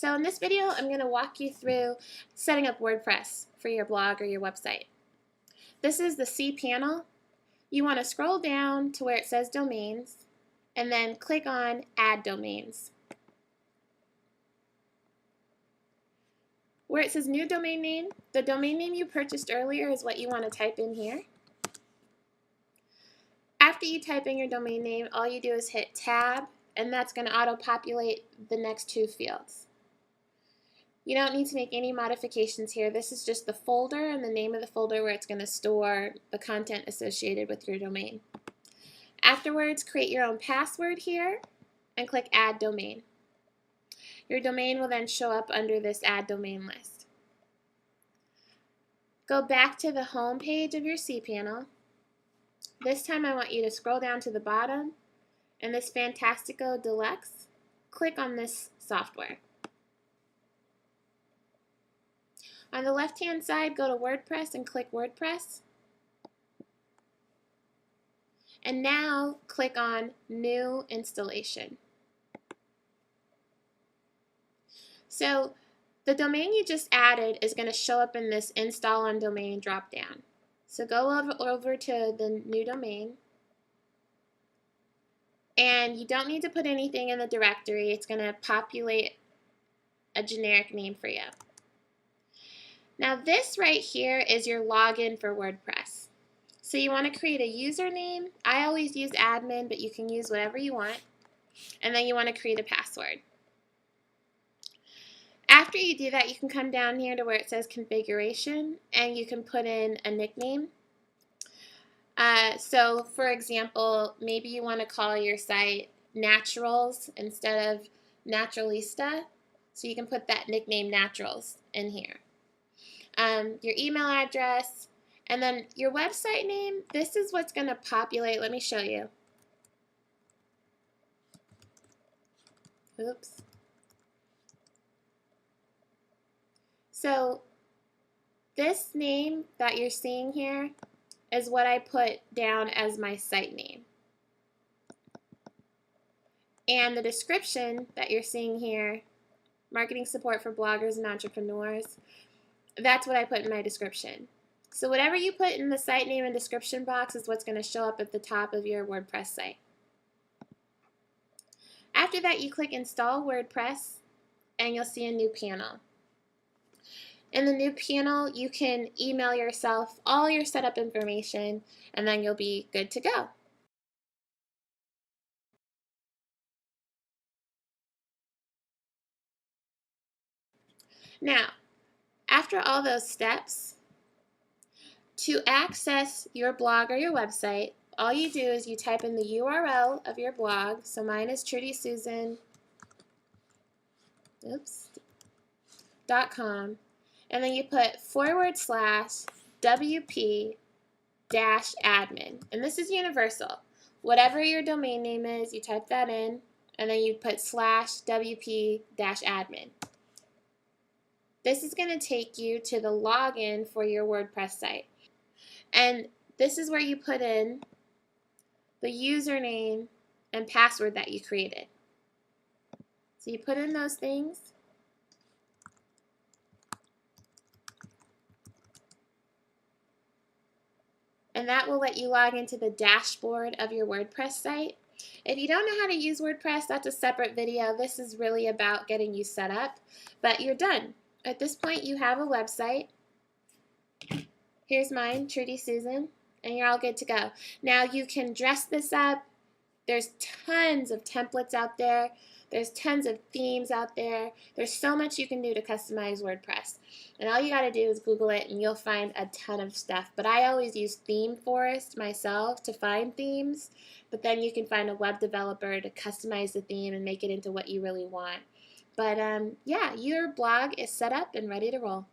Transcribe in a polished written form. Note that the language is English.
So in this video, I'm going to walk you through setting up WordPress for your blog or your website. This is the C panel. You want to scroll down to where it says Domains, and then click on Add Domains. Where it says New Domain Name, the domain name you purchased earlier is what you want to type in here. After you type in your domain name, all you do is hit Tab, and that's going to auto-populate the next two fields. You don't need to make any modifications here. This is just the folder and the name of the folder where it's going to store the content associated with your domain. Afterwards, create your own password here and click Add Domain. Your domain will then show up under this Add Domain list. Go back to the home page of your cPanel. This time I want you to scroll down to the bottom, and this Fantastico Deluxe, click on this software. On the left-hand side, go to WordPress and click WordPress. And now click on New Installation. So the domain you just added is going to show up in this Install on Domain dropdown. So go over to the new domain. And you don't need to put anything in the directory. It's going to populate a generic name for you. Now this right here is your login for WordPress. So you want to create a username. I always use admin, but you can use whatever you want. And then you want to create a password. After you do that, you can come down here to where it says configuration, and you can put in a nickname. So for example, maybe you want to call your site Naturals instead of Naturalista. So you can put that nickname Naturals in here. Your email address, and then your website name. This is what's going to populate. Let me show you. Oops. So this name that you're seeing here is what I put down as my site name. And the description that you're seeing here, marketing support for bloggers and entrepreneurs, that's what I put in my description. So whatever you put in the site name and description box is what's going to show up at the top of your WordPress site. After that, you click Install WordPress, and you'll see a new panel. In the new panel, you can email yourself all your setup information, and then you'll be good to go. Now, after all those steps, to access your blog or your website, all you do is you type in the URL of your blog. So mine is trudysusan.com. And then you put /WP-admin. And this is universal. Whatever your domain name is, you type that in, and then you put /WP-admin. This is going to take you to the login for your WordPress site. And this is where you put in the username and password that you created. So you put in those things. And that will let you log into the dashboard of your WordPress site. If you don't know how to use WordPress, that's a separate video. This is really about getting you set up, but you're done. At this point, you have a website. Here's mine, Trudy Susan, and you're all good to go. Now you can dress this up. There's tons of templates out there. There's tons of themes out there. There's so much you can do to customize WordPress. And all you got to do is Google it, and you'll find a ton of stuff. But I always use Theme Forest myself to find themes. But then you can find a web developer to customize the theme and make it into what you really want. But yeah, your blog is set up and ready to roll.